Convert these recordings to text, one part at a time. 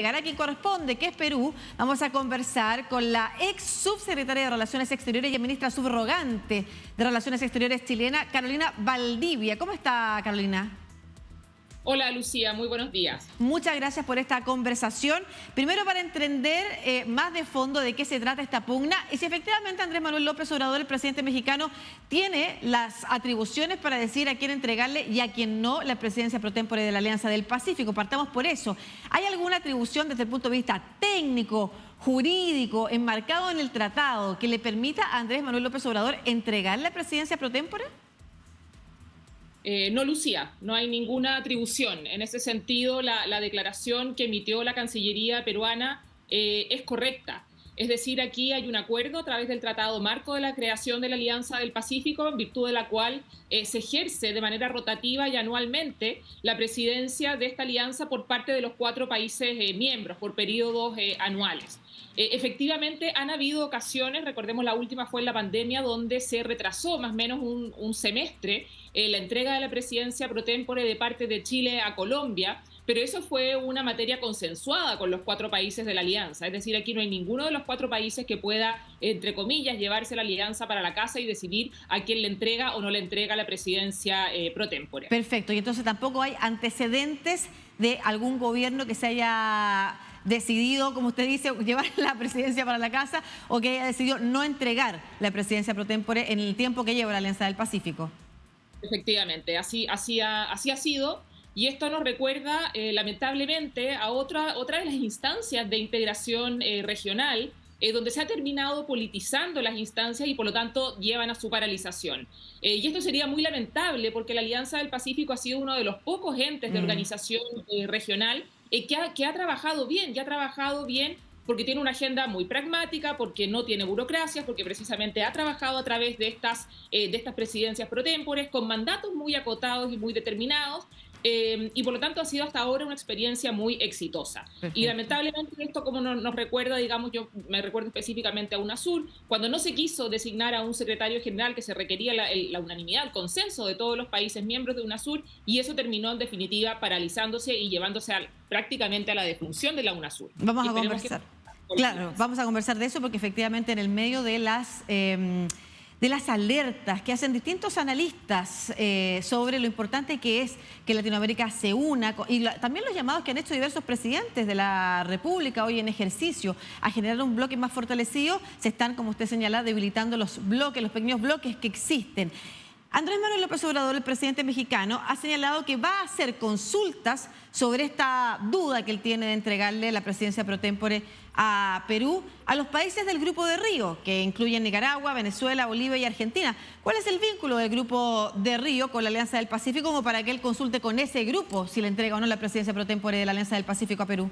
Llegar a quien corresponde, que es Perú, vamos a conversar con la ex subsecretaria de Relaciones Exteriores y ministra subrogante de Relaciones Exteriores chilena, Carolina Valdivia. ¿Cómo está, Carolina? Hola, Lucía, muy buenos días. Muchas gracias por esta conversación. Primero, para entender más de fondo de qué se trata esta pugna y si efectivamente Andrés Manuel López Obrador, el presidente mexicano, tiene las atribuciones para decir a quién entregarle y a quién no la presidencia pro tempore de la Alianza del Pacífico. Partamos por eso. ¿Hay alguna atribución desde el punto de vista técnico, jurídico, enmarcado en el tratado, que le permita a Andrés Manuel López Obrador entregar la presidencia pro tempore? No, Lucía, no hay ninguna atribución. En ese sentido, la declaración que emitió la Cancillería peruana es correcta. Es decir, aquí hay un acuerdo a través del Tratado Marco de la creación de la Alianza del Pacífico, en virtud de la cual se ejerce de manera rotativa y anualmente la presidencia de esta alianza por parte de los 4 países miembros, por periodos anuales. Efectivamente, han habido ocasiones, recordemos la última fue en la pandemia, donde se retrasó más o menos un semestre la entrega de la presidencia pro tempore de parte de Chile a Colombia, pero eso fue una materia consensuada con los 4 países de la alianza. Es decir, aquí no hay ninguno de los 4 países que pueda, entre comillas, llevarse la alianza para la casa y decidir a quién le entrega o no le entrega la presidencia pro tempore. Perfecto, y entonces tampoco hay antecedentes de algún gobierno que se haya decidido, como usted dice, llevar la presidencia para la casa o que haya decidido no entregar la presidencia pro tempore en el tiempo que lleva la Alianza del Pacífico. Efectivamente, así ha sido. Y esto nos recuerda, lamentablemente, a otra de las instancias de integración regional, donde se ha terminado politizando las instancias y, por lo tanto, llevan a su paralización. Y esto sería muy lamentable porque la Alianza del Pacífico ha sido uno de los pocos entes de organización regional que ha trabajado bien, porque tiene una agenda muy pragmática, porque no tiene burocracia, porque precisamente ha trabajado a través de estas presidencias pro tempore, con mandatos muy acotados y muy determinados, y por lo tanto ha sido hasta ahora una experiencia muy exitosa. Perfecto. Y lamentablemente esto, como nos recuerda, digamos, yo me recuerdo específicamente a UNASUR, cuando no se quiso designar a un secretario general, que se requería la unanimidad, el consenso de todos los países miembros de UNASUR, y eso terminó en definitiva paralizándose y llevándose prácticamente a la defunción de la UNASUR. Vamos a conversar. Claro, vamos a conversar de eso porque efectivamente en el medio de las alertas que hacen distintos analistas sobre lo importante que es que Latinoamérica se una, y también los llamados que han hecho diversos presidentes de la República hoy en ejercicio a generar un bloque más fortalecido, se están, como usted señala, debilitando los bloques, los pequeños bloques que existen. Andrés Manuel López Obrador, el presidente mexicano, ha señalado que va a hacer consultas sobre esta duda que él tiene de entregarle la presidencia pro tempore a Perú, a los países del Grupo de Río, que incluyen Nicaragua, Venezuela, Bolivia y Argentina. ¿Cuál es el vínculo del Grupo de Río con la Alianza del Pacífico como para que él consulte con ese grupo si le entrega o no la presidencia pro tempore de la Alianza del Pacífico a Perú?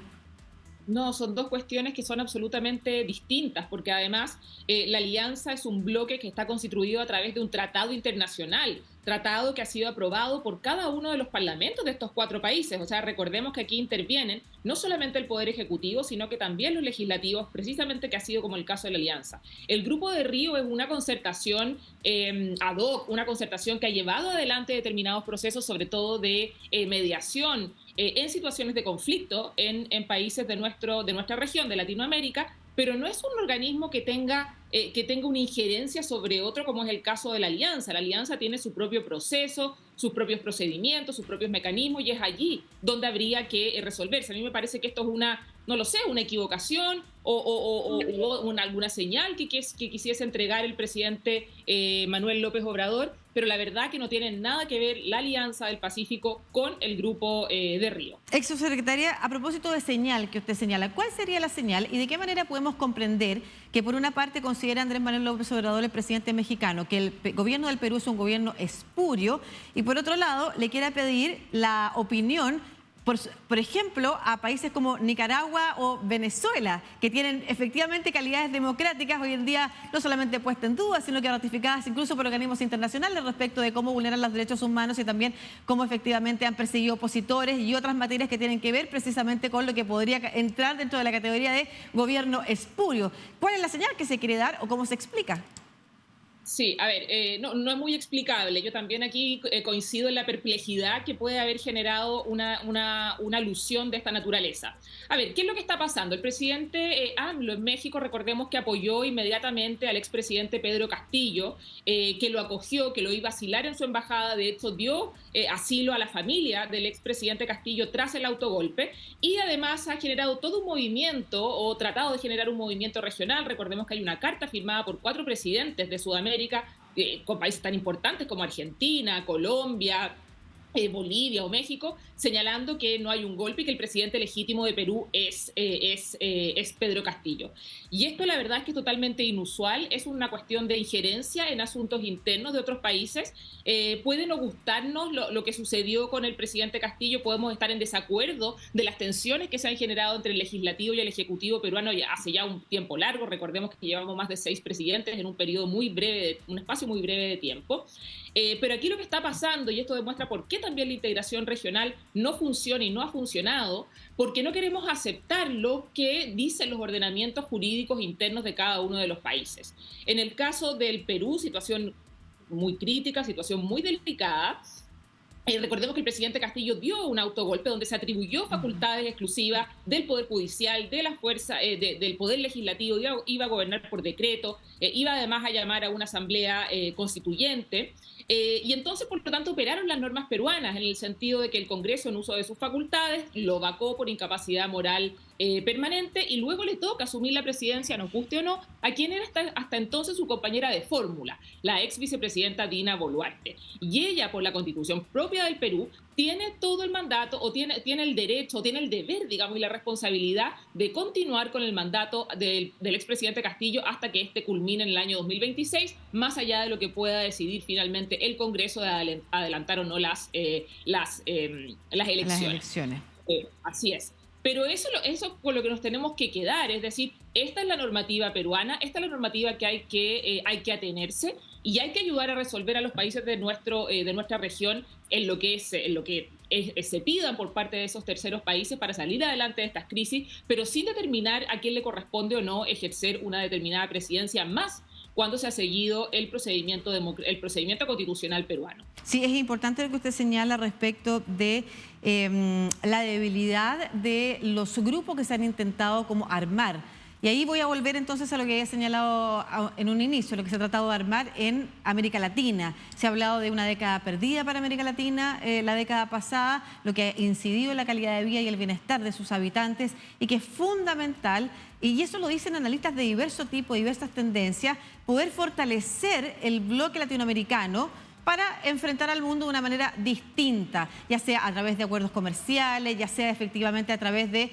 No, son dos cuestiones que son absolutamente distintas, porque además la alianza es un bloque que está constituido a través de un tratado internacional, tratado que ha sido aprobado por cada uno de los parlamentos de estos 4 países. O sea, recordemos que aquí intervienen no solamente el Poder Ejecutivo, sino que también los legislativos, precisamente que ha sido como el caso de la alianza. El Grupo de Río es una concertación ad hoc, una concertación que ha llevado adelante determinados procesos, sobre todo de mediación, en situaciones de conflicto en países de nuestra región, de Latinoamérica, pero no es un organismo que tenga una injerencia sobre otro, como es el caso de la Alianza. La Alianza tiene su propio proceso, sus propios procedimientos, sus propios mecanismos, y es allí donde habría que resolverse. A mí me parece que esto es una equivocación o alguna señal que quisiese entregar el presidente Manuel López Obrador, pero la verdad que no tiene nada que ver la Alianza del Pacífico con el Grupo de Río. Ex subsecretaria, a propósito de señal que usted señala, ¿cuál sería la señal y de qué manera podemos comprender que por una parte considera Andrés Manuel López Obrador, el presidente mexicano, que el gobierno del Perú es un gobierno espurio y por otro lado le quiera pedir la opinión, por ejemplo, a países como Nicaragua o Venezuela, que tienen efectivamente calidades democráticas hoy en día no solamente puestas en duda, sino que ratificadas incluso por organismos internacionales respecto de cómo vulneran los derechos humanos y también cómo efectivamente han perseguido opositores y otras materias que tienen que ver precisamente con lo que podría entrar dentro de la categoría de gobierno espurio? ¿Cuál es la señal que se quiere dar o cómo se explica? Sí, a ver, no es muy explicable. Yo también aquí coincido en la perplejidad que puede haber generado una alusión de esta naturaleza. A ver, ¿qué es lo que está pasando? El presidente AMLO en México, recordemos que apoyó inmediatamente al expresidente Pedro Castillo, que lo acogió, que lo iba a asilar en su embajada, de hecho dio asilo a la familia del expresidente Castillo tras el autogolpe, y además ha generado todo un movimiento o tratado de generar un movimiento regional. Recordemos que hay una carta firmada por 4 presidentes de Sudamérica, con países tan importantes como Argentina, Colombia, Bolivia o México, señalando que no hay un golpe y que el presidente legítimo de Perú es Pedro Castillo. Y esto la verdad es que es totalmente inusual, es una cuestión de injerencia en asuntos internos de otros países. Puede no gustarnos lo que sucedió con el presidente Castillo, podemos estar en desacuerdo de las tensiones que se han generado entre el legislativo y el ejecutivo peruano hace ya un tiempo largo. Recordemos que llevamos más de 6 presidentes en un periodo muy breve, un espacio muy breve de tiempo. Pero aquí lo que está pasando, y esto demuestra por qué también la integración regional no funciona y no ha funcionado, porque no queremos aceptar lo que dicen los ordenamientos jurídicos internos de cada uno de los países. En el caso del Perú, situación muy crítica, situación muy delicada. Recordemos que el presidente Castillo dio un autogolpe donde se atribuyó facultades exclusivas del Poder Judicial, de la fuerza, del Poder Legislativo, iba a gobernar por decreto, iba además a llamar a una asamblea constituyente. Y entonces, por lo tanto, operaron las normas peruanas en el sentido de que el Congreso, en uso de sus facultades, lo vacó por incapacidad moral permanente, y luego le toca asumir la presidencia, nos guste o no, a quien era hasta entonces su compañera de fórmula, la ex vicepresidenta Dina Boluarte. Y ella, por la Constitución propia del Perú, tiene todo el mandato, o tiene el derecho, o tiene el deber, digamos, y la responsabilidad de continuar con el mandato del expresidente Castillo hasta que este culmine en el año 2026, más allá de lo que pueda decidir finalmente el Congreso de adelantar o no las elecciones. Las elecciones. Así es. Pero eso con lo que nos tenemos que quedar, es decir, esta es la normativa peruana, esta es la normativa que hay que atenerse, y hay que ayudar a resolver a los países de nuestra región en lo que se pidan por parte de esos terceros países para salir adelante de estas crisis, pero sin determinar a quién le corresponde o no ejercer una determinada presidencia, más cuando se ha seguido el procedimiento constitucional peruano. Sí, es importante lo que usted señala respecto de la debilidad de los grupos que se han intentado como armar. Y ahí voy a volver entonces a lo que había señalado en un inicio, lo que se ha tratado de armar en América Latina. Se ha hablado de una década perdida para América Latina, la década pasada, lo que ha incidido en la calidad de vida y el bienestar de sus habitantes, y que es fundamental, y eso lo dicen analistas de diverso tipo, diversas tendencias, poder fortalecer el bloque latinoamericano para enfrentar al mundo de una manera distinta, ya sea a través de acuerdos comerciales, ya sea efectivamente a través de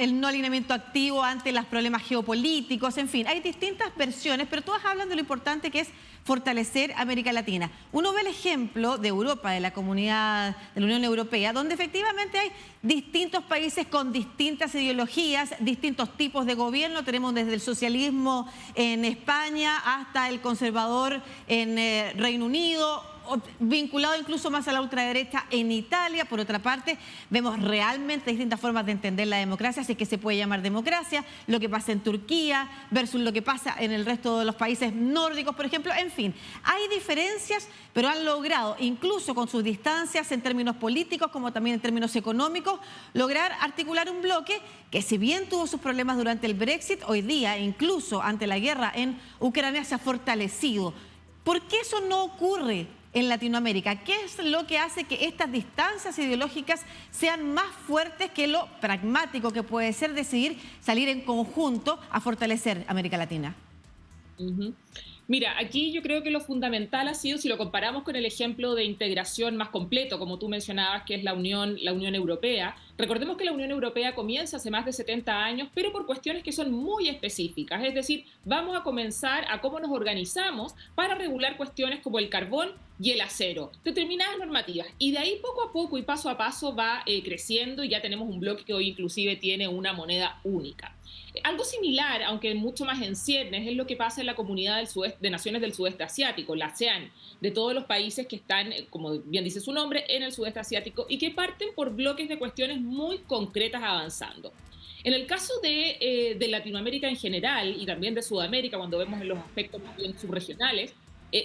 el no alineamiento activo ante los problemas geopolíticos, en fin, hay distintas versiones, pero todas hablan de lo importante que es fortalecer América Latina. Uno ve el ejemplo de Europa, de la comunidad de la Unión Europea, donde efectivamente hay distintos países con distintas ideologías, distintos tipos de gobierno. Tenemos desde el socialismo en España hasta el conservador en Reino Unido, vinculado incluso más a la ultraderecha en Italia. Por otra parte, vemos realmente distintas formas de entender la democracia, si es que se puede llamar democracia, lo que pasa en Turquía versus lo que pasa en el resto de los países nórdicos, por ejemplo. En fin, hay diferencias, pero han logrado, incluso con sus distancias en términos políticos como también en términos económicos, lograr articular un bloque que, si bien tuvo sus problemas durante el Brexit, hoy día, incluso ante la guerra en Ucrania, se ha fortalecido. ¿Por qué eso no ocurre en Latinoamérica? ¿Qué es lo que hace que estas distancias ideológicas sean más fuertes que lo pragmático que puede ser decidir salir en conjunto a fortalecer América Latina? Mira, aquí yo creo que lo fundamental ha sido, si lo comparamos con el ejemplo de integración más completo, como tú mencionabas, que es la Unión Europea. Recordemos que la Unión Europea comienza hace más de 70 años, pero por cuestiones que son muy específicas. Es decir, vamos a comenzar a cómo nos organizamos para regular cuestiones como el carbón y el acero, determinadas normativas. Y de ahí poco a poco y paso a paso va creciendo, y ya tenemos un bloque que hoy inclusive tiene una moneda única. Algo similar, aunque mucho más en ciernes, es lo que pasa en la comunidad de naciones del sudeste asiático, la ASEAN, de todos los países que están, como bien dice su nombre, en el sudeste asiático, y que parten por bloques de cuestiones muy concretas avanzando. En el caso de Latinoamérica en general, y también de Sudamérica, cuando vemos en los aspectos más bien subregionales,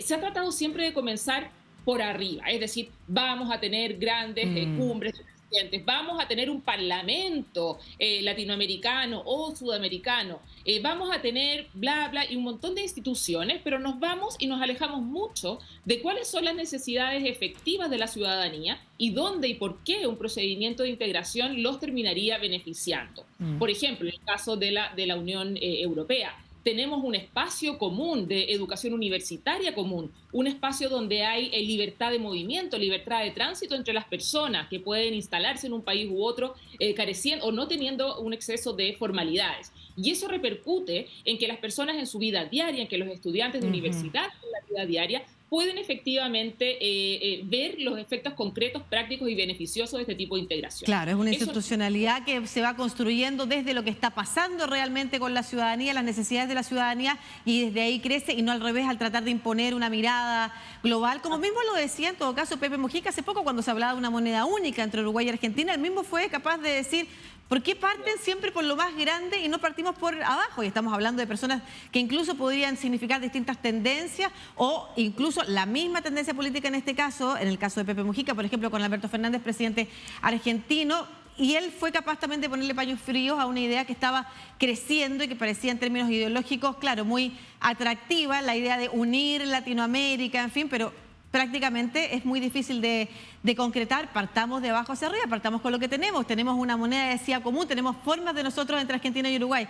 se ha tratado siempre de comenzar por arriba, es decir, vamos a tener grandes cumbres de presidentes, vamos a tener un parlamento latinoamericano o sudamericano, vamos a tener bla, bla, y un montón de instituciones, pero nos vamos y nos alejamos mucho de cuáles son las necesidades efectivas de la ciudadanía y dónde y por qué un procedimiento de integración los terminaría beneficiando. Por ejemplo, en el caso de la Unión Europea, tenemos un espacio común de educación universitaria común, un espacio donde hay libertad de movimiento, libertad de tránsito entre las personas que pueden instalarse en un país u otro careciendo o no teniendo un exceso de formalidades. Y eso repercute en que las personas en su vida diaria, en que los estudiantes de universidad en la vida diaria pueden efectivamente ver los efectos concretos, prácticos y beneficiosos de este tipo de integración. Claro, es una institucionalidad que se va construyendo desde lo que está pasando realmente con la ciudadanía, las necesidades de la ciudadanía, y desde ahí crece, y no al revés al tratar de imponer una mirada global. Como mismo lo decía en todo caso Pepe Mujica hace poco cuando se hablaba de una moneda única entre Uruguay y Argentina, él mismo fue capaz de decir: ¿por qué parten siempre por lo más grande y no partimos por abajo? Y estamos hablando de personas que incluso podrían significar distintas tendencias o incluso la misma tendencia política en este caso, en el caso de Pepe Mujica, por ejemplo, con Alberto Fernández, presidente argentino, y él fue capaz también de ponerle paños fríos a una idea que estaba creciendo y que parecía en términos ideológicos, claro, muy atractiva, la idea de unir Latinoamérica, en fin, pero prácticamente es muy difícil de concretar. Partamos de abajo hacia arriba, partamos con lo que tenemos. Tenemos una moneda, decía, común, tenemos formas de nosotros entre Argentina y Uruguay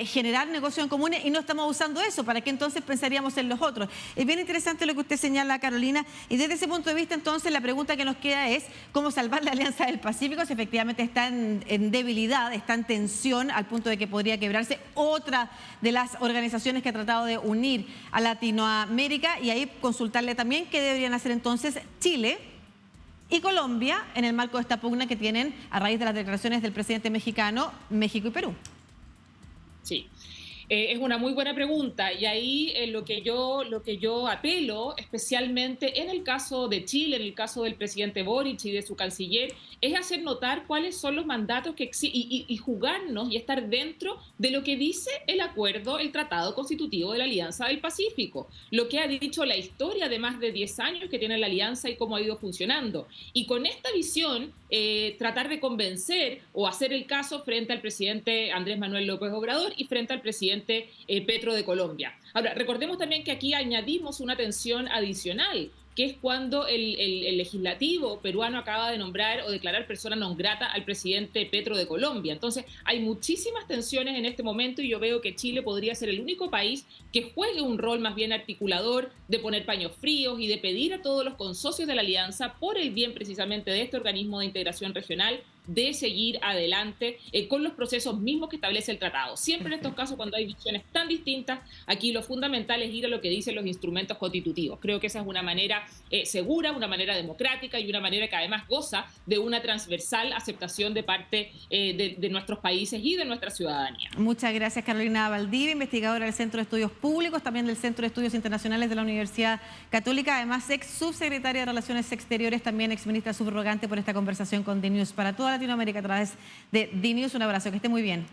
generar negocios en comunes y no estamos usando eso. ¿Para qué entonces pensaríamos en los otros? Es bien interesante lo que usted señala, Carolina, y desde ese punto de vista entonces la pregunta que nos queda es cómo salvar la Alianza del Pacífico si efectivamente está en debilidad, está en tensión al punto de que podría quebrarse otra de las organizaciones que ha tratado de unir a Latinoamérica, y ahí consultarle también qué deberían hacer entonces Chile y Colombia en el marco de esta pugna que tienen a raíz de las declaraciones del presidente mexicano, México y Perú. Sí. Es una muy buena pregunta, y ahí lo que yo apelo, especialmente en el caso de Chile, en el caso del presidente Boric y de su canciller, es hacer notar cuáles son los mandatos que existen y jugarnos y estar dentro de lo que dice el acuerdo, el tratado constitutivo de la Alianza del Pacífico, lo que ha dicho la historia de más de 10 años que tiene la alianza y cómo ha ido funcionando. Y con esta visión, tratar de convencer o hacer el caso frente al presidente Andrés Manuel López Obrador y frente al presidente Petro de Colombia. Ahora, recordemos también que aquí añadimos una tensión adicional, que es cuando el legislativo peruano acaba de nombrar o declarar persona non grata al presidente Petro de Colombia. Entonces, hay muchísimas tensiones en este momento y yo veo que Chile podría ser el único país que juegue un rol más bien articulador, de poner paños fríos y de pedir a todos los consocios de la alianza, por el bien precisamente de este organismo de integración regional, de seguir adelante con los procesos mismos que establece el tratado. Siempre en estos casos, cuando hay visiones tan distintas, aquí lo fundamental es ir a lo que dicen los instrumentos constitutivos. Creo que esa es una manera segura, una manera democrática y una manera que además goza de una transversal aceptación de parte de nuestros países y de nuestra ciudadanía. Muchas gracias, Carolina Valdivia, investigadora del Centro de Estudios Públicos, también del Centro de Estudios Internacionales de la Universidad Católica, además ex subsecretaria de Relaciones Exteriores, también ex ministra subrogante, por esta conversación con DNews para toda Latinoamérica a través de DNews. Un abrazo, que esté muy bien.